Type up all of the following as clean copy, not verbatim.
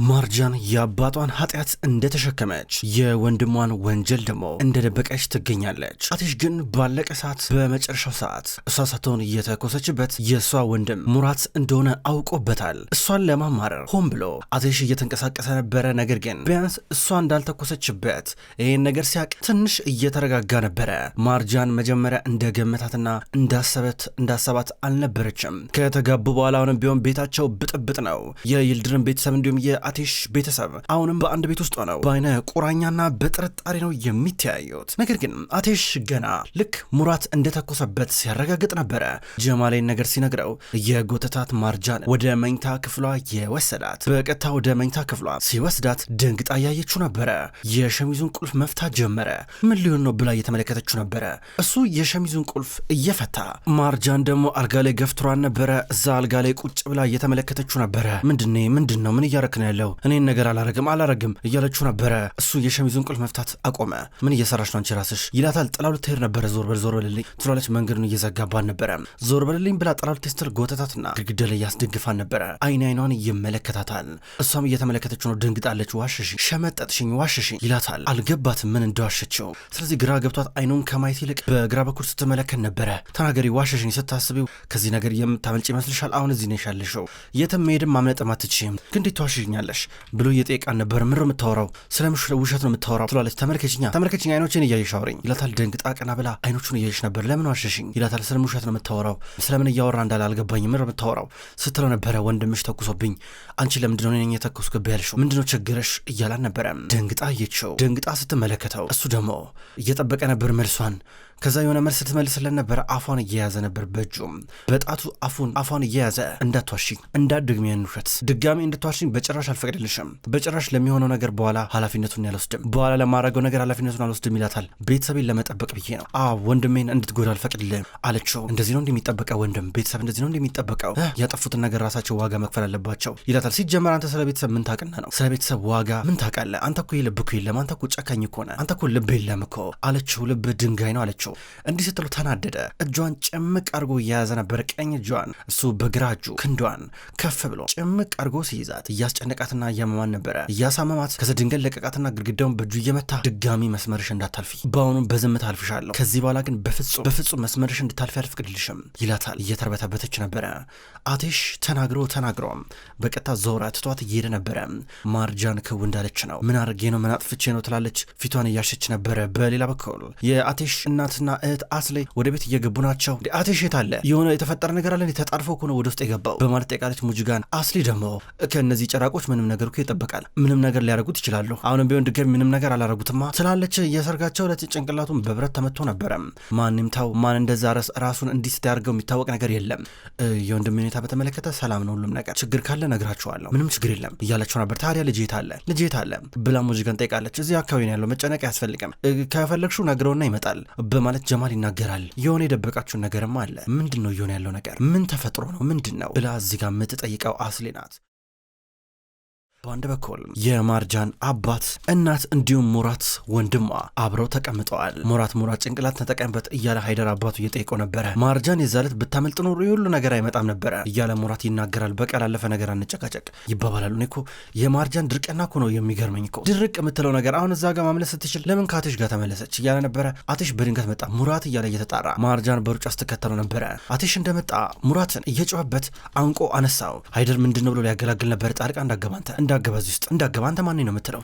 ማርጃን የአባቷን ኃጢአት እንደተሸከመች የወንድሟን ወንጀል ደግሞ እንደደበቀች ትገኛለች። አቴሽ ግን ባለቀ ሰዓት በመጨረሻው ሰዓት እሷ ሳትሆን እየተኮሰችበት የእሷ ወንድም ሙራት እንደሆነ አውቆበታል። እሷን ለማማረር ሆን ብሎ አቴሽ እየተንቀሳቀሰ ነበረ። ነገር ግን ቢያንስ እሷ እንዳልተኮሰችበት ይህን ነገር ሲያቅ ትንሽ እየተረጋጋ ነበረ። ማርጃን መጀመሪያ እንደገመታትና እንዳሰባት አልነበረችም። ከተጋቡ በኋላ አሁንም ቢሆን ቤታቸው ብጥብጥ ነው። የይልድርን ቤተሰብ እንዲሁም አቴሽ ቤተሰብ አሁንም በአንድ ቤት ውስጥ ሆነው በአይነ ቁራኛና በጥርጣሬ ነው የሚተያዩት። ነገር ግን አቴሽ ገና ልክ ሙራት እንደተኮሰበት ሲያረጋግጥ ነበረ ጀማሌን ነገር ሲነግረው የጎተታት ማርጃን ወደ መኝታ ክፍሏ የወሰዳት። በቀጥታ ወደ መኝታ ክፍሏ ሲወስዳት ደንግጣ ያየችው ነበረ። የሸሚዙን ቁልፍ መፍታት ጀመረ። ምን ሊሆን ነው ብላ እየተመለከተችው ነበረ። እሱ የሸሚዙን ቁልፍ እየፈታ ማርጃን ደግሞ አልጋ ላይ ገፍትሯን ነበረ። እዛ አልጋ ላይ ቁጭ ብላ እየተመለከተችው ነበረ። ምንድን ነው ምን እያረክ ነው ያለው? እኔን ነገር አላረግም እያለችው ነበረ። እሱ የሸሚዙን ቁልፍ መፍታት አቆመ። ምን እየሰራሽ ነው አንቺ ራስሽ ይላታል። ጥላው ልትሄድ ነበረ። ዞር በልልኝ ትላለች። መንገዱን እየዘጋባን ነበረ። ዞር በልልኝ ብላ ጥላው ልትሄድ ስትል ጎተታትና ግድግዳ ላይ ያስደግፋን ነበረ። አይኗን ይመለከታታል። እሷም እየተመለከተችው ነው። ደንግጣለች። ዋሸሽኝ፣ ሸመጠጥሽኝ፣ ዋሸሽኝ ይላታል። አልገባትም ምን እንደዋሸችው። ስለዚህ ግራ ገብቷት አይኑን ከማየት ይልቅ በግራ በኩል ስትመለከት ነበረ። ተናገሪ፣ ዋሸሽኝ ስታስቢው ከዚህ ነገር የምታመልጭ ይመስልሻል? አሁን እዚህ ነሽ ያለሽው። የትም መሄድም ማምለጥም አትችይም። ግን እንዴት ዋሸሽኛለሽ ብሎ እየጠየቃን ነበር። ምር የምታወራው ስለምሽ ውሸት ነው የምታወራው ትላለች። ተመልከችኝ አይኖችን እያየሽ አውሪኝ ይላታል። ደንግጣ ቀና ብላ አይኖቹን እያየሽ ነበር። ለምን ዋሸሽኝ ይላታል። ስለምን ውሸት ነው የምታወራው? ስለምን እያወራ እንዳለ አልገባኝም። ምር የምታወራው ስትለው ነበረ። ወንድምሽ ተኩሶብኝ፣ አንቺ ለምንድነው እኔ የተኩስኩብህ ያልሽው? ምንድነው ችግርሽ እያላን ነበረ። ደንግጣ አየችው። ደንግጣ ስትመለከተው እሱ ደግሞ እየጠበቀ ነበር መልሷን። ከዛ የሆነ መልስ ስትመልስለን ነበር። አፏን እየያዘ ነበር በእጁም በጣቱ አፏን እየያዘ እንዳትዋሽኝ፣ እንዳትደግሚ ያን ውሸት ድጋሚ እንድትዋሽኝ በጭራሽ አልፈቅድልሽም። በጭራሽ ለሚሆነው ነገር በኋላ ኃላፊነቱን አልወስድም። በኋላ ለማድረገው ነገር ኃላፊነቱን አልወስድም ይላታል። ቤተሰቤን ለመጠበቅ ብዬ ነው። ወንድሜን እንድትጎዳ አልፈቅድልም አለችው። እንደዚህ ነው እንደሚጠበቀው ወንድም ቤተሰብ እንደዚህ ነው እንደሚጠበቀው። ያጠፉትን ነገር ራሳቸው ዋጋ መክፈል አለባቸው ይላታል። ሲጀመር አንተ ስለ ቤተሰብ ምን ታውቅና ነው? ስለ ቤተሰብ ዋጋ ምን ታውቃለህ? አንተ እኮ ልብ እኮ የለም። አንተ እኮ ጨካኝ እኮ ነህ። አንተ እኮ ልብ የለም እኮ አለችው። ልብ ድንጋይ ነው አለችው። እንዲህ ስትሉ ተናደደ። እጇን ጭምቅ አርጎ እየያዘ ነበር። ቀኝ እጇን እሱ በግራ እጁ ክንዷን ከፍ ብሎ ጭምቅ አርጎ ሲይዛት እያስጨነቃትና እያመማን ነበረ። እያሳመማት ከዚ ድንገት ለቀቃትና ግድግዳውን በእጁ እየመታ ድጋሚ መስመርሽ እንዳታልፊ፣ በአሁኑ በዝምታ አልፍሻለሁ፣ ከዚህ በኋላ ግን በፍጹም መስመርሽ እንድታልፊ አልፈቅድልሽም ይላታል። እየተርበተበተች ነበረ። አቴሽ ተናግሮ በቀጥታ ዞራ ትቷት እየሄደ ነበረ። ማርጃን ክው እንዳለች ነው። ምን አድርጌ ነው ምን አጥፍቼ ነው ትላለች። ፊቷን እያሸች ነበረ። በሌላ በኩል የአቴሽ እናትና እህት አስሌ ወደ ቤት እየገቡ ናቸው። አቴሽ የት አለ? የሆነ የተፈጠረ ነገር አለ? ተጣርፎ እኮ ነው ወደ ውስጥ የገባው በማለት ጠይቃለች ሙጅጋን። አስሌ ደግሞ ከእነዚህ ጨራቆች ምንም ነገር እኮ ይጠበቃል፣ ምንም ነገር ሊያደርጉት ይችላሉ። አሁንም ቢሆን ድጋሚ ምንም ነገር አላረጉትማ ትላለች። የሰርጋቸው ዕለት ጭንቅላቱን በብረት ተመቶ ነበረ። ማንም ታው ማን እንደዛ ራሱን እንዲህ ስታደርገው የሚታወቅ ነገር የለም። የወንድም ሁኔታ በተመለከተ ሰላም ነው፣ ሁሉም ነገር ችግር ካለ ነግራቸዋለሁ፣ ምንም ችግር የለም እያለችው ነበር። ታዲያ ልጅ የት አለ ብላ ሙጅጋን ጠይቃለች። እዚህ አካባቢ ነው ያለው፣ መጨነቅ አያስፈልግም፣ ከፈለግሽው ነግረውና ይመጣል በማለት ጀማል ይናገራል። የሆነ የደበቃችሁን ነገርም አለ። ምንድነው እየሆነ ያለው ነገር? ምን ተፈጥሮ ነው? ምንድነው ብላ እዚህ ጋር የምትጠይቀው አስሌ ናት። በአንድ በኩል የማርጃን አባት እናት እንዲሁም ሙራት ወንድሟ አብረው ተቀምጠዋል። ሙራት ጭንቅላት ተጠቀምበት እያለ ሃይደር አባቱ እየጠየቀው ነበረ። ማርጃን የዛለት ብታመልጥ ኖሮ የሁሉ ነገር አይመጣም ነበረ እያለ ሙራት ይናገራል። በቃል አለፈ ነገር አንጨቃጨቅ ይባባላሉ። እኔ እኮ የማርጃን ድርቅና እኮ ነው የሚገርመኝ እኮ ድርቅ የምትለው ነገር አሁን እዛ ጋር ማምለስ ስትችል ለምን ከአቴሽ ጋር ተመለሰች እያለ ነበረ። አቴሽ በድንገት መጣ። ሙራት እያለ እየተጣራ ማርጃን በሩጫ ስትከተለው ነበረ። አቴሽ እንደመጣ ሙራትን እየጮኸበት አንቆ አነሳው። ሃይደር ምንድነው ብሎ ሊያገላግል ነበር። ጣልቃ እንዳገባ አንተ ማን ነው የምትለው?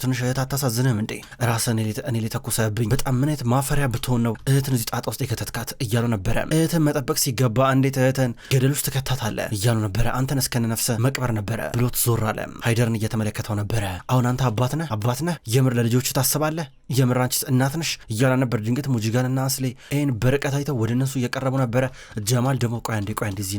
ትንሽ እህት አታሳዝንህም እንዴ? ራስህን እኔ ላይ ተኩሰህብኝ በጣም ምን አይነት ማፈሪያ ብትሆን ነው እህትን እዚህ ጣጣ ውስጥ የከተትካት እያሉ ነበረ። እህትን መጠበቅ ሲገባ እንዴት እህትን ገደል ውስጥ ትከታታለህ እያሉ ነበረ። አንተን እስከነ ነፍስህ መቅበር ነበረ ብሎት ዞር አለ። ሃይደርን እየተመለከተው ነበረ። አሁን አንተ አባት ነህ? የምር ለልጆች ታስባለህ? የምር አንቺስ እናት ነሽ እያለ ነበር። ድንገት ሙጂጋንና አስሌ ይህን በርቀት አይተው ወደ እነሱ እየቀረቡ ነበረ። ጀማል ደግሞ ቆይ አንዴ እዚህ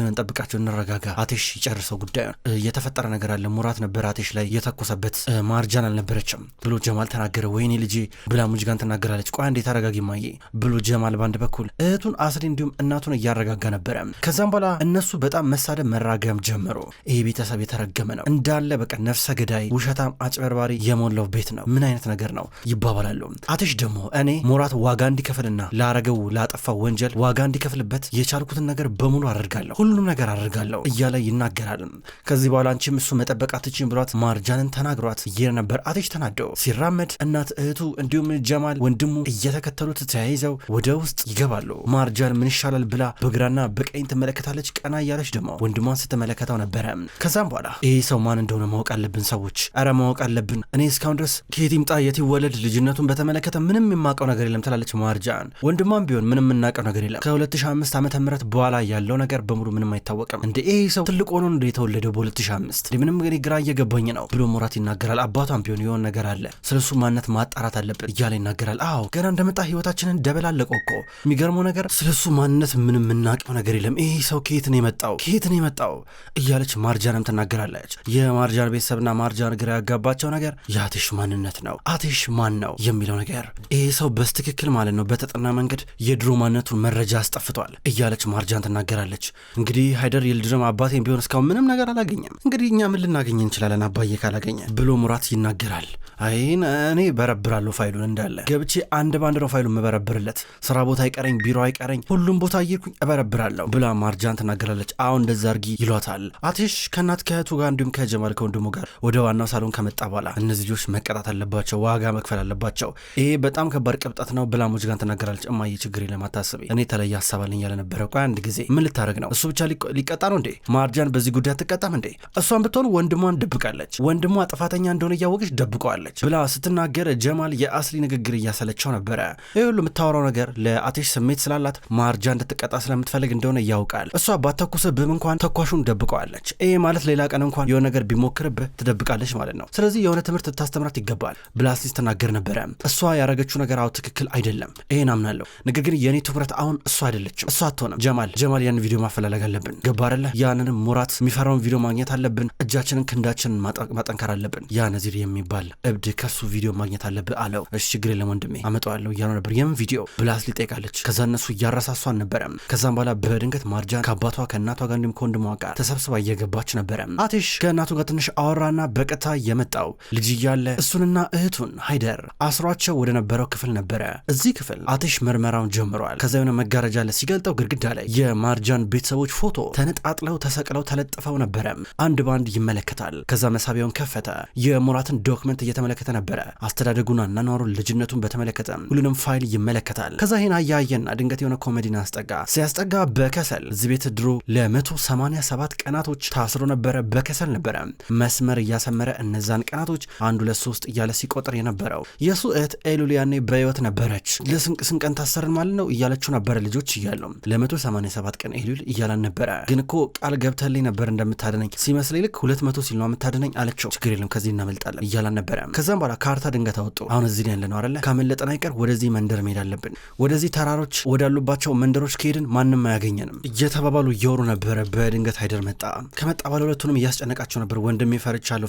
እንጠብቃቸው እንረጋጋ፣ አቴሽ ይጨርሰው ጉዳዩን፣ የተፈጠረ ነገር አለ። ሙራት ነበር አቴሽ ላይ የተኮሰበት፣ ማርጃን አልነበረችም ብሎ ጀማል ተናገረ። ወይኔ ልጄ ብላ ሙጅጋን ተናገራለች። ቆይ አንዴ ተረጋጊ ማዬ ብሎ ጀማል ባንድ በኩል እህቱን አስሌ እንዲሁም እናቱን እያረጋጋ ነበረ። ከዛም በኋላ እነሱ በጣም መሳደብ መራገም ጀመሩ። ይህ ቤተሰብ የተረገመ ነው እንዳለ በቃ ነፍሰ ገዳይ፣ ውሸታም፣ አጭበርባሪ የሞላው ቤት ነው። ምን አይነት ነገር ነው ይባባላሉ። አትሽ ደግሞ እኔ ሞራት ዋጋ እንዲከፍልና ላረገው ላጠፋው ወንጀል ዋጋ እንዲከፍልበት የቻልኩትን ነገር በሙሉ አደርጋለሁ፣ ሁሉንም ነገር አደርጋለሁ እያለ ይናገራል። ከዚህ በኋላ አንቺም እሱ መጠበቅ አትችይም ብሏት ማርጃንን ተናግሯት ነበር። አትሽ ተናደው ሲራመድ እናት እህቱ እንዲሁም ጀማል ወንድሙ እየተከተሉት ተያይዘው ወደ ውስጥ ይገባሉ። ማርጃን ምን ይሻላል ብላ በግራና በቀኝ ትመለከታለች። ቀና እያለች ደግሞ ወንድሟን ስትመለከተው ነበረ። ከዛም በኋላ ይህ ሰው ማን እንደሆነ ማወቅ አለብን ሰዎች፣ አረ ማወቅ አለብን። እኔ እስካሁን ድረስ ከየት ይምጣ የት ይወለድ ልጅነቱን በተመለከተ ምንም የማውቀው ነገር የለም ትላለች ማርጃን። ወንድሟም ቢሆን ምንም የምናውቀው ነገር የለም፣ ከ2005 ዓመተ ምህረት በኋላ ያለው ነገር በሙሉ ምንም አይታወቅም። እንደ ይህ ሰው ትልቅ ሆኖ እንደ የተወለደው በ2005 ምንም ግን ግራ እየገባኝ ነው ብሎ ሞራት ይናገራል። አባቷም ቢሆን የሆነ ነገር አለ፣ ስለሱ ማንነት ማጣራት አለብን እያለ ይናገራል። አዎ ገና እንደመጣ ህይወታችንን ደበላለቀው እኮ፣ የሚገርመው ነገር ስለሱ ማንነት ምንም የምናውቀው ነገር የለም፣ ይህ ሰው ከየት ነው የመጣው እያለች ማርጃንም ትናገራለች። የማርጃን ቤተሰብና ማርጃን ግራ ያጋባቸው ነገር የአትሽ ማንነት ነው። አትሽ ማን ነው የሚለው ነገር ይህ ሰው በስትክክል ማለት ነው በተጠና መንገድ የድሮ ማንነቱን መረጃ አስጠፍቷል እያለች ማርጃን ትናገራለች። እንግዲህ ሃይደር የልድረም አባቴን ቢሆን እስካሁን ምንም ነገር አላገኘም፣ እንግዲህ እኛ ምን ልናገኝ እንችላለን አባዬ ካላገኘ ብሎ ሙራት ይናገራል። አይን እኔ በረብራለሁ ፋይሉን እንዳለ ገብቼ አንድ ባንድ ነው ፋይሉን መበረብርለት፣ ስራ ቦታ አይቀረኝ ቢሮ አይቀረኝ ሁሉም ቦታ እየሄድኩኝ እበረብራለሁ ብላ ማርጃን ትናገራለች። አሁን እንደዛ አርጊ ይሏታል። አትሽ ከእናት ከእህቱ ጋር እንዲሁም ከጀማል ከወንድሙ ጋር ወደ ዋናው ሳሎን ከመጣ በኋላ እነዚህ ልጆች መቀጣት አለባቸው፣ ዋጋ መክፈል አለባቸው፣ ይሄ በጣም ከባድ ቅብጠት ነው ብላ ሙጅጋን ትናገራለች። እማዬ ችግር የለም አታስቢ፣ እኔ ተለየ ሀሳብ አለኝ ያለ ነበረ። ቆይ አንድ ጊዜ ምን ልታደርግ ነው? እሱ ብቻ ሊቀጣ ነው እንዴ? ማርጃን በዚህ ጉዳይ አትቀጣም እንዴ? እሷን ብትሆን ወንድሟን ደብቃለች፣ ወንድሟ ጥፋተኛ እንደሆነ እያወቀች ደብቀዋለች ብላ ስትናገር ጀማል የአስሊ ንግግር እያሰለቸው ነበረ። ይህ ሁሉ የምታወራው ነገር ለአትሽ ስሜት ስላላት ማርጃን እንድትቀጣ ስለምትፈልግ እንደሆነ ያውቃል። እሷ ባተኩስብህም እንኳን ተኳሹን ደብቀዋለች። ይሄ ማለት ሌላ ቀን እንኳን የሆነ ነገር ቢሞክርብህ ትደብቃለች ማለት ነው። ስለዚህ የሆነ ትምህርት ልታስተምራት ይገባል ብላ አስሊ ስትናገር ነበረ። እሷ ያረገችው ነገር አዎ ትክክል አይደለም፣ ይሄን አምናለሁ። ነገር ግን የኔ ትኩረት አሁን እሷ አይደለችም፣ እሷ አትሆንም። ጀማል ያን ቪዲዮ ማፈላለግ አለብን፣ ገባረለ? ያንንም ሙራት የሚፈራውን ቪዲዮ ማግኘት አለብን፣ እጃችንን ክንዳችንን ማጠንከር አለብን። ያ ነዚር የሚባል እብድ ከሱ ቪዲዮ ማግኘት አለብህ አለው። እሺ ችግር የለም ወንድሜ አመጣዋለሁ እያሉ ነበር። የምን ቪዲዮ ብላ አስሊ ጠይቃለች። ከዛ እነሱ እያረሳሷን ነበረ። ከዛም በኋላ በድንገት ማርጃን ከአባቷ ከእናቷ ጋር እንዲሁም ከወንድሟ ጋር ተሰብስባ እየገባች ነበረ። አትሽ ከእናቱ ጋር ትንሽ አወራና በቀጥታ የመጣው ልጅ እያለ እሱንና እህቱን ሃይደር አስሯቸው ወደ ነበረው ክፍል ነበረ። እዚህ ክፍል አትሽ ምርመራውን ጀምሯል። ከዛ የሆነ መጋረጃ ላይ ሲገልጠው ግድግዳ ላይ የማርጃን ቤተሰቦች ፎቶ ተነጣጥለው ተሰቅለው ተለጥፈው ነበረ። አንድ ባንድ ይመለከታል። ከዛ መሳቢያውን ከፈተ። የሙራትን ዶክመንት እየተመለከተ ነበረ። አስተዳደጉና አኗኗሩን ልጅነቱን በተመለከተ ሁሉንም ፋይል ይመለከታል። ከዛ ይሄን አያየና ድንገት የሆነ ኮሜዲን ሲያስጠጋ በከሰል እዚህ ቤት ድሮ ለ187 ቀናቶች ታስሮ ነበረ። በከሰል ነበረ መስመር እያሰመረ እነዛን ቀናቶች 1 2 3 እያለ ሲቆጥር የነበረው የሱ እህት ኤሉል ያኔ በህይወት ነበረች። ለስንት ቀን ታሰርን ማለት ነው እያለችው ነበረ። ልጆች እያሉ ለ187 ቀን ኤሉል እያላን ነበረ። ግን እኮ ቃል ገብተልኝ ነበር እንደምታድነኝ ሲመስለኝ ልክ 200 ሲል ነው የምታድነኝ አለችው። ችግር የለም ከዚህ እናመልጣለን እያላን ነበረ። ከዛም በኋላ ካርታ ድንገት አወጡ። አሁን እዚህ ያለ ነው አይደለ? ካመለጠን አይቀር ወደዚህ መንደር መሄድ አለብን። ወደዚህ ተራሮች ወዳሉባቸው መንደሮች ከሄድን ማንም አያገኘንም እየተባባሉ እየወሩ ነበረ። በድንገት ሃይደር መጣ። ከመጣ ባለ ሁለቱንም እያስጨነቃቸው ነበር። ወንድሜ ፈርቻለሁ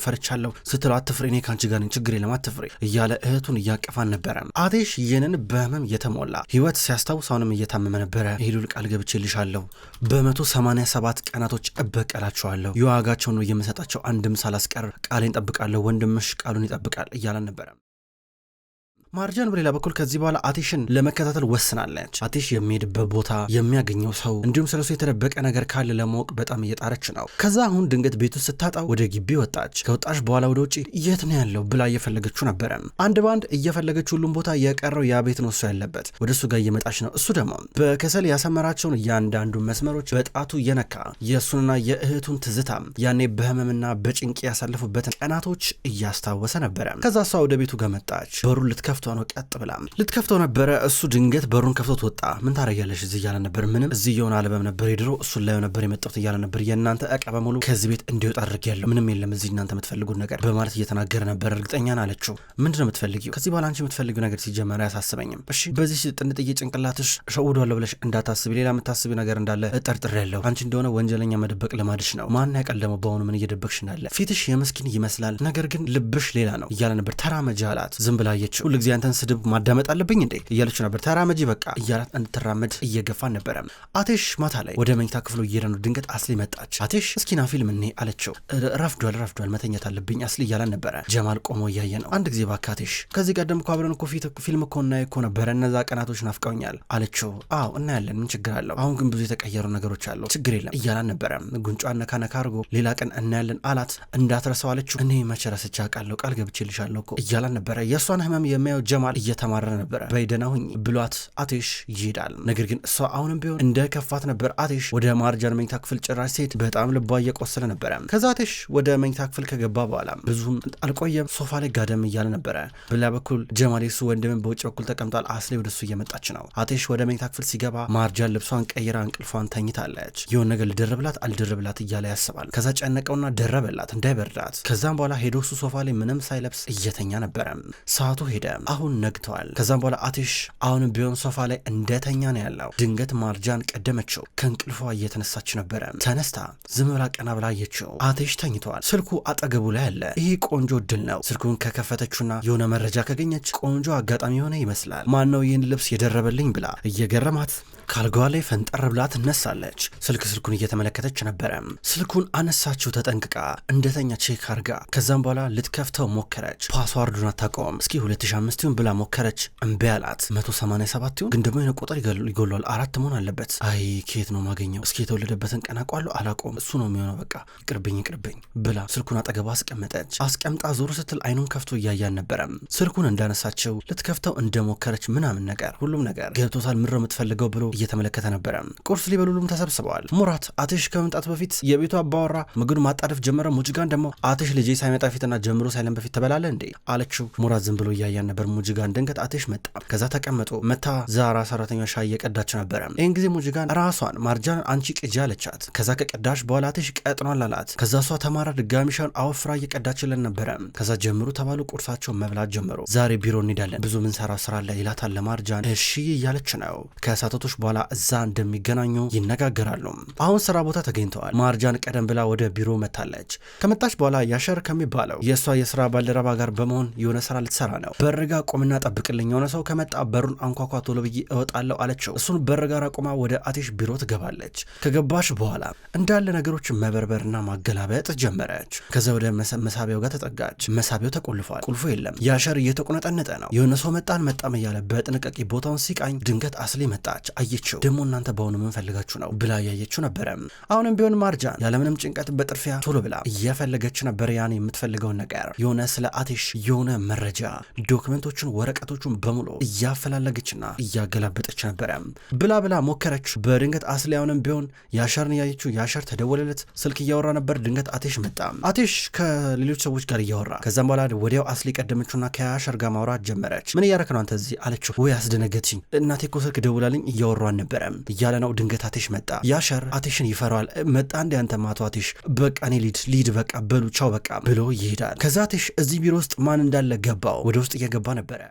ስትለው አትፍሪ እኔ ካንቺ ጋር ነኝ ችግር የለም አትፍሪ እያለ እህቱን እያቀፋን ነበረ። አትሽ ይህንን በህመም የተሞላ ህይወት ሲያስታውስ አሁንም እየታመመ ነበረ። ኤሉል ቃል ገብቼልሻለሁ በ187 ቀናቶች እበቀላቸዋለሁ፣ የዋጋቸውን ነው የምሰጣቸው፣ አንድም ሳላስቀር ቃሌን ጠብቃለሁ፣ ወንድምሽ ቃሉን ይጠብቃል እያለን ነበረ። ማርጃን በሌላ በኩል ከዚህ በኋላ አትሽን ለመከታተል ወስናለች። አትሽ የሚሄድበት ቦታ የሚያገኘው ሰው እንዲሁም ስለሱ የተደበቀ ነገር ካለ ለማወቅ በጣም እየጣረች ነው። ከዛ አሁን ድንገት ቤቱ ስታጣው ወደ ግቢ ወጣች። ከወጣች በኋላ ወደ ውጪ የት ነው ያለው ብላ እየፈለገችው ነበረ። አንድ ባንድ እየፈለገች ሁሉም ቦታ የቀረው ያ ቤት ነው እሱ ያለበት። ወደ እሱ ጋር እየመጣች ነው። እሱ ደግሞ በከሰል ያሰመራቸውን እያንዳንዱ መስመሮች በጣቱ እየነካ የእሱንና የእህቱን ትዝታ ያኔ በህመምና በጭንቅ ያሳለፉበትን ቀናቶች እያስታወሰ ነበረ። ከዛ እሷ ወደ ቤቱ ጋር መጣች። በሩን ልትከፍተው ነው። ቀጥ ብላ ልትከፍተው ነበረ። እሱ ድንገት በሩን ከፍቶት ወጣ። ምን ታረጋለሽ እዚህ እያለ ነበር። ምንም እዚህ የሆነ አልበም ነበር የድሮ እሱን ላይ ነበር የመጣሁት እያለ ነበር። የእናንተ እቃ በሙሉ ከዚህ ቤት እንዲወጣ አድርጌያለሁ፣ ምንም የለም እዚህ እናንተ የምትፈልጉት ነገር በማለት እየተናገረ ነበር። እርግጠኛን አለችው። ምንድነው የምትፈልጊው? ከዚህ በኋላ አንቺ የምትፈልጊው ነገር ሲጀመር አያሳስበኝም። እሺ በዚህ ጥንጥዬ ጭንቅላትሽ ሸውዷለሁ ብለሽ እንዳታስቢ፣ ሌላ የምታስቢ ነገር እንዳለ እጠርጥሬያለሁ። አንቺ እንደሆነ ወንጀለኛ መደበቅ ልማድሽ ነው። ማን ያውቃል ደግሞ በአሁኑ ምን እየደበቅሽ እንዳለ። ፊትሽ የምስኪን ይመስላል፣ ነገር ግን ልብሽ ሌላ ነው እያለ ነበር። ተራመጂ አላት። ዝም ብላ አየችው። ሁልጊዜ ሁልጊዜ አንተን ስድብ ማዳመጥ አለብኝ እንዴ እያለች ነበር። ተራመጂ በቃ እያላት እንድትራመድ እየገፋን ነበረ። አቴሽ ማታ ላይ ወደ መኝታ ክፍሉ እየሄደ ነው። ድንገት አስሊ መጣች። አቴሽ እስኪና ፊልም እኔ አለችው። ረፍዷል መተኛት አለብኝ አስሊ እያላን ነበረ። ጀማል ቆሞ እያየ ነው። አንድ ጊዜ ባካ አቴሽ፣ ከዚህ ቀደም እኮ አብረን እኮ ፊልም እኮ እናይ እኮ ነበረ፣ እነዛ ቀናቶች ናፍቀውኛል አለችው። አዎ እናያለን፣ ምን ችግር አለው? አሁን ግን ብዙ የተቀየሩ ነገሮች አሉ፣ ችግር የለም እያላን ነበረ። ጉንጯን ነካ ነካ አድርጎ ሌላ ቀን እናያለን አላት። እንዳትረሳው አለችው። እኔ መቼ ረስቼ አውቃለሁ፣ ቃል ገብቼልሻለሁ እኮ እያላን ነበረ። የእሷን ህመም የሚያየው ጀማል እየተማረረ ነበረ። በይደና ሁኝ ብሏት አቴሽ ይሄዳል። ነገር ግን እሷ አሁንም ቢሆን እንደ ከፋት ነበር። አቴሽ ወደ ማርጃን መኝታ ክፍል ጭራሽ ሴት በጣም ልቧ እየቆሰለ ነበረ። ከዛ አቴሽ ወደ መኝታ ክፍል ከገባ በኋላ ብዙም አልቆየም፣ ሶፋ ላይ ጋደም እያለ ነበረ። በሌላ በኩል ጀማል የሱ ወንድምን በውጭ በኩል ተቀምጧል። አስሌ ወደሱ እየመጣች ነው። አቴሽ ወደ መኝታ ክፍል ሲገባ ማርጃን ልብሷን ቀይራ እንቅልፏን ተኝታለች። የሆነ ነገር ልደረብላት አልደረብላት እያለ ያስባል። ከዛ ጨነቀውና ደረበላት እንዳይበርዳት። ከዛም በኋላ ሄዶ እሱ ሶፋ ላይ ምንም ሳይለብስ እየተኛ ነበረ። ሰዓቱ ሄደ። አሁን ነግተዋል። ከዛም በኋላ አቴሽ አሁንም ቢሆን ሶፋ ላይ እንደተኛ ነው ያለው። ድንገት ማርጃን ቀደመችው። ከእንቅልፏ እየተነሳች ነበረ። ተነስታ ዝም ብላ ቀና ብላ አየችው። አቴሽ ተኝተዋል። ስልኩ አጠገቡ ላይ አለ። ይሄ ቆንጆ እድል ነው። ስልኩን ከከፈተችውና የሆነ መረጃ ካገኘች ቆንጆ አጋጣሚ የሆነ ይመስላል። ማነው ይህን ልብስ የደረበልኝ ብላ እየገረማት ካልጋዋ ላይ ፈንጠር ብላ ትነሳለች። ስልኩን እየተመለከተች ነበረ። ስልኩን አነሳችው ተጠንቅቃ እንደተኛ ቼክ አርጋ። ከዛም በኋላ ልትከፍተው ሞከረች። ፓስዋርዱን አታውቀውም። እስኪ 2005 ይሁን ብላ ሞከረች። እምቢ አላት። 187 ይሁን ግን ደግሞ የሆነ ቁጥር ይጎሏል። 4 መሆን አለበት። አይ ከየት ነው ማገኘው? እስኪ የተወለደበትን ቀን አውቀዋለሁ አላውቀውም። እሱ ነው የሚሆነው። በቃ ይቅርብኝ ብላ ስልኩን አጠገባ አስቀመጠች። አስቀምጣ ዞር ስትል አይኑን ከፍቶ እያያን ነበረ። ስልኩን እንዳነሳችው ልትከፍተው እንደሞከረች ምናምን ነገር ሁሉም ነገር ገብቶታል። ምሮ የምትፈልገው ብሎ እየተመለከተ ነበረ። ቁርስ ሊበሉሉም ተሰብስበዋል። ሙራት አቴሽ ከመምጣት በፊት የቤቱ አባወራ ምግቡን ማጣደፍ ጀመረ። ሙጅጋን ደግሞ አቴሽ ልጄ ሳይመጣ ፊትና ጀምሮ ሳይለን በፊት ተበላለ እንዴ አለችው። ሙራት ዝም ብሎ እያያን ነበር። ሙጅጋን ድንገት አቴሽ መጣ። ከዛ ተቀመጡ። መታ ዛራ ሰራተኛ ሻይ እየቀዳች ነበረ። ይህን ጊዜ ሙጅጋን ራሷን ማርጃን አንቺ ቅጂ አለቻት። ከዛ ከቀዳሽ በኋላ አቴሽ ቀጥኗል አላት። ከዛ እሷ ተማራ ድጋሚ ሻውን አወፍራ እየቀዳችለን ነበረ። ከዛ ጀምሩ ተባሉ። ቁርሳቸው መብላት ጀምሩ። ዛሬ ቢሮ እንሄዳለን፣ ብዙ ምን ሰራ ስራ አለ ይላታል ለማርጃን። እሺ እያለች ነው። ከሳተቶች በኋላ እዛ እንደሚገናኙ ይነጋገራሉ። አሁን ስራ ቦታ ተገኝተዋል። ማርጃን ቀደም ብላ ወደ ቢሮ መታለች። ከመጣች በኋላ ያሸር ከሚባለው የእሷ የስራ ባልደረባ ጋር በመሆን የሆነ ስራ ልትሰራ ነው። በርጋ ቆምና ጠብቅልኝ፣ የሆነ ሰው ከመጣ በሩን አንኳኳ ቶሎ ብዬ እወጣለሁ አለችው። እሱን በርጋር አቁማ ወደ አቴሽ ቢሮ ትገባለች። ከገባች በኋላ እንዳለ ነገሮች መበርበርና ማገላበጥ ጀመረች። ከዛ ወደ መሳቢያው ጋር ተጠጋች። መሳቢያው ተቆልፏል። ቁልፉ የለም። ያሸር እየተቆነጠነጠ ነው። የሆነ ሰው መጣም እያለ በጥንቃቄ ቦታውን ሲቃኝ ድንገት አስሊ መጣች። አየችው። ደግሞ እናንተ በአሁኑ ምን ፈልጋችሁ ነው ብላ ያየችው ነበረ። አሁንም ቢሆን ማርጃን ያለምንም ጭንቀት በጥርፊያ ቶሎ ብላ እየፈለገች ነበር ያን የምትፈልገውን ነገር። የሆነ ስለ አቴሽ የሆነ መረጃ ዶክመንቶቹን፣ ወረቀቶቹን በሙሉ እያፈላለገችና እያገላበጠች ነበረ። ብላ ሞከረች። በድንገት አስሊ አሁንም ቢሆን ያሸርን ያየችው። ያሸር ተደወለለት። ስልክ እያወራ ነበር። ድንገት አቴሽ መጣ። አቴሽ ከሌሎች ሰዎች ጋር እያወራ ከዛም በኋላ ወዲያው አስሊ ቀደመችውና ከያሸር ጋር ማውራት ጀመረች። ምን እያረክ ነው አንተ እዚህ አለችው። ወይ አስደነገጥሽኝ፣ እናቴ እኮ ስልክ ደውላልኝ እያወራን ነበረ እያለ ነው። ድንገት አቴሽ መጣ። ያሸር አቴሽን ይፈራዋል። መጣ እንደ አንተ ማቶ አቴሽ በቃ እኔ ሊድ በቃ በሉ ቻው በቃ ብሎ ይሄዳል። ከዛ አቴሽ እዚህ ቢሮ ውስጥ ማን እንዳለ ገባው። ወደ ውስጥ እየገባ ነበረ።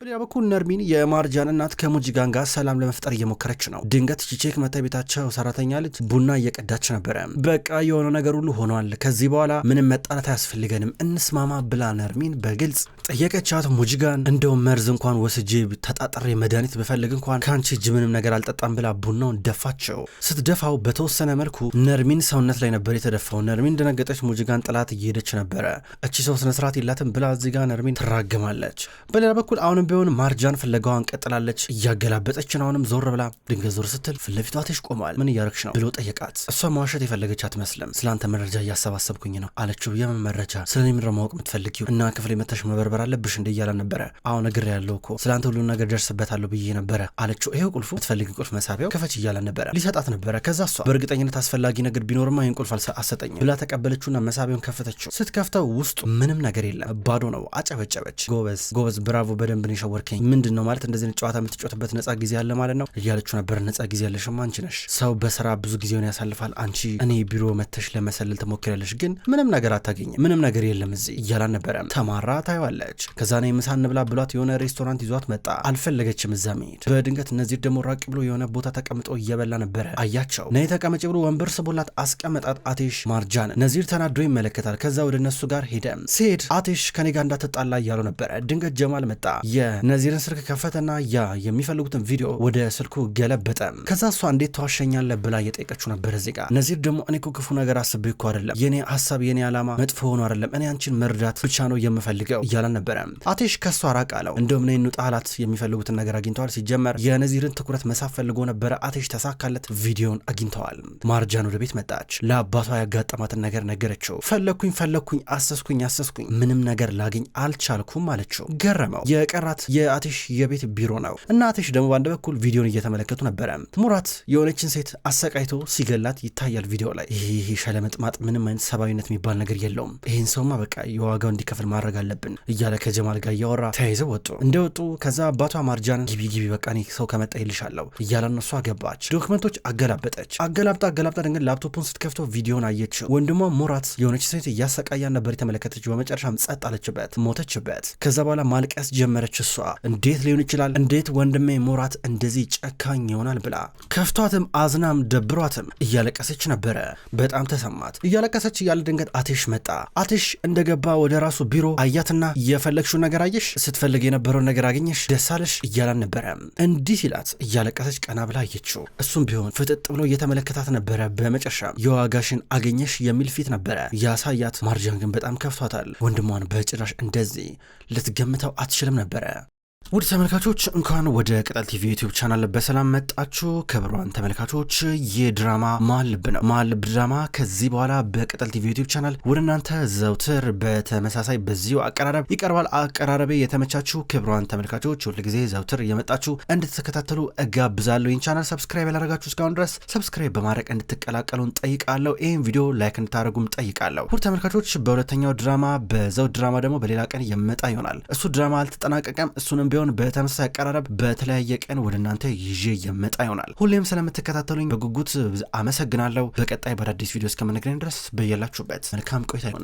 በሌላ በኩል ነርሚን የማርጃን እናት ከሙጅጋን ጋር ሰላም ለመፍጠር እየሞከረች ነው። ድንገት ቺቼክ መታ ቤታቸው ሰራተኛ ልጅ ቡና እየቀዳች ነበረ። በቃ የሆነ ነገር ሁሉ ሆኗል፣ ከዚህ በኋላ ምንም መጣላት አያስፈልገንም፣ እንስማማ ብላ ነርሚን በግልጽ ጠየቀቻት። ሙጅጋን እንደው መርዝ እንኳን ወስጄ ተጣጥሬ መድኃኒት ብፈልግ እንኳን ከአንቺ እጅ ምንም ነገር አልጠጣም ብላ ቡናውን ደፋቸው። ስትደፋው በተወሰነ መልኩ ነርሚን ሰውነት ላይ ነበር የተደፋው። ነርሚን ደነገጠች። ሙጅጋን ጥላት እየሄደች ነበረ። እቺ ሰው ስነስርዓት የላትም ብላ እዚህ ጋር ነርሚን ትራገማለች። በሌላ በኩል አሁንም ቢሆን ማርጃን ፍለጋዋን ቀጥላለች። እያገላበጠች ነው። አሁንም ዞር ብላ ድንገት ዞር ስትል ፊት ለፊቷ አቴሽ ቆሟል። ምን እያረግሽ ነው ብሎ ጠየቃት። እሷ መዋሸት የፈለገች አትመስልም። ስለአንተ መረጃ እያሰባሰብኩኝ ነው አለችው። የምን መረጃ? ስለ እኔ ምንድነው ማወቅ የምትፈልጊው? እና ክፍል መተሽ መበርበር አለብሽ እንደ እያለ ነበረ። አሁን እግር ያለው እኮ ስለአንተ ሁሉን ነገር ደርስበታለሁ ብዬ ነበረ አለችው። ይሄው ቁልፉ፣ የምትፈልጊ ቁልፍ መሳቢያው ክፈች እያለ ነበረ። ሊሰጣት ነበረ። ከዛ እሷ በእርግጠኝነት አስፈላጊ ነገር ቢኖርማ ይህን ቁልፍ አሰጠኝም ብላ ተቀበለችውና መሳቢያውን ከፈተችው። ስትከፍተው ውስጡ ምንም ነገር የለም፣ ባዶ ነው። አጨበጨበች። ጎበዝ ብራቮ፣ በደንብ ነው የሸወርከኝ ምንድነው ማለት እንደዚህ ጨዋታ የምትጫወትበት ነፃ ጊዜ አለ ማለት ነው እያለችው ነበር። ነፃ ጊዜ ያለሽማ አንቺ ነሽ። ሰው በስራ ብዙ ጊዜውን ያሳልፋል። አንቺ እኔ ቢሮ መተሽ ለመሰለል ትሞክራለሽ፣ ግን ምንም ነገር አታገኝም። ምንም ነገር የለም እዚህ እያላን ነበረ። ተማራ ታይዋለች። ከዛ ነው ምሳ እንብላ ብሏት የሆነ ሬስቶራንት ይዟት መጣ። አልፈለገችም እዛ መሄድ። በድንገት ነዚር ደግሞ ራቅ ብሎ የሆነ ቦታ ተቀምጦ እየበላ ነበረ። አያቸው። ነይ ተቀመጭ ብሎ ወንበር ስቦላት አስቀመጣት። አቴሽ ማርጃን ነዚር ተናዶ ይመለከታል። ከዛ ወደ እነሱ ጋር ሄደ። ሲሄድ አቴሽ ከኔ ጋር እንዳትጣላ እያሉ ነበረ። ድንገት ጀማል መጣ። የነዚርን ስልክ ከፈተና ያ የሚፈልጉትን ቪዲዮ ወደ ስልኩ ገለበጠ። ከዛ እሷ እንዴት ተዋሸኛለህ ብላ እየጠየቀችው ነበር። እዚህ ጋር ነዚር ደግሞ እኔ እኮ ክፉ ነገር አስቤ እኮ አይደለም፣ የኔ ሀሳብ የኔ ዓላማ መጥፎ ሆኖ አይደለም፣ እኔ አንቺን መርዳት ብቻ ነው የምፈልገው እያለን ነበረ። አቴሽ ከሷ ራቅ አለው። እንደውም ነይ እንውጣ አላት። የሚፈልጉትን ነገር አግኝተዋል። ሲጀመር የነዚርን ትኩረት መሳብ ፈልጎ ነበረ። አቴሽ ተሳካለት። ቪዲዮን አግኝተዋል። ማርጃን ወደ ቤት መጣች። ለአባቷ ያጋጠማትን ነገር ነገረችው። ፈለኩኝ አሰስኩኝ ምንም ነገር ላገኝ አልቻልኩም አለችው። ገረመው። የቀራት የአቴሽ የቤት ቢሮ ነው እና አቴሽ ደግሞ በአንድ በኩል ቪዲዮን እየተመለከቱ ነበረ። ሙራት የሆነችን ሴት አሰቃይቶ ሲገላት ይታያል ቪዲዮ ላይ። ይሄ ሸለመጥማጥ ምንም አይነት ሰብአዊነት የሚባል ነገር የለውም። ይህን ሰውማ በቃ የዋጋው እንዲከፍል ማድረግ አለብን እያለ ከጀማል ጋር እያወራ ተያይዘው እንደወጡ ከዛ አባቷ ማርጃን ግቢ በቃ እኔ ሰው ከመጣ ይልሻለሁ እያለ እሷ ገባች። ዶክመንቶች አገላበጠች። አገላብጣ ድንገት ላፕቶፑን ስትከፍተው ቪዲዮን አየችው። ወንድሟ ሙራት የሆነች ሴት እያሰቃያን ነበር የተመለከተችው። በመጨረሻም ጸጥ አለችበት፣ ሞተችበት። ከዛ በኋላ ማልቀስ ጀመረች። እሷ እንዴት ሊሆን ይችላል? እንዴት ወንድሜ ሙራት እንደዚህ ጨካኝ ይሆናል ብላ ከፍቷትም አዝናም ደብሯትም እያለቀሰች ነበረ። በጣም ተሰማት። እያለቀሰች እያለ ድንገት አቴሽ መጣ። አቴሽ እንደገባ ወደ ራሱ ቢሮ አያትና የፈለግሽውን ነገር አየሽ? ስትፈልግ የነበረውን ነገር አገኘሽ? ደስ አለሽ? እያላን ነበረ። እንዲህ ሲላት እያለቀሰች ቀና ብላ አየችው። እሱም ቢሆን ፍጥጥ ብሎ እየተመለከታት ነበረ። በመጨረሻ የዋጋሽን አገኘሽ የሚል ፊት ነበረ ያሳያት። ማርጃን ግን በጣም ከፍቷታል። ወንድሟን በጭራሽ እንደዚህ ልትገምተው አትችልም ነበረ። ውድ ተመልካቾች እንኳን ወደ ቅጠል ቲቪ ዩቲዩብ ቻናል በሰላም መጣችሁ። ክቡራን ተመልካቾች የድራማ መሀል ልብ ነው። መሀል ልብ ድራማ ከዚህ በኋላ በቅጠል ቲቪ ዩቲዩብ ቻናል ወደ እናንተ ዘውትር በተመሳሳይ በዚሁ አቀራረብ ይቀርባል። አቀራረቤ የተመቻችሁ ክቡራን ተመልካቾች ሁልጊዜ ዘውትር እየመጣችሁ እንድትከታተሉ እጋብዛለሁ። ይህን ቻናል ሰብስክራይብ ያላረጋችሁ እስካሁን ድረስ ሰብስክራይብ በማድረግ እንድትቀላቀሉን ጠይቃለሁ። ይህን ቪዲዮ ላይክ እንድታደርጉም ጠይቃለሁ። ውድ ተመልካቾች በሁለተኛው ድራማ በዘውድ ድራማ ደግሞ በሌላ ቀን የመጣ ይሆናል። እሱ ድራማ አልተጠናቀቀም። እሱንም ቢሆን በተመሳሳይ አቀራረብ በተለያየ ቀን ወደ እናንተ ይዤ የመጣ ይሆናል። ሁሌም ስለምትከታተሉኝ በጉጉት አመሰግናለሁ። በቀጣይ በአዳዲስ ቪዲዮ እስከምንገናኝ ድረስ በያላችሁበት መልካም ቆይታ ይሁን።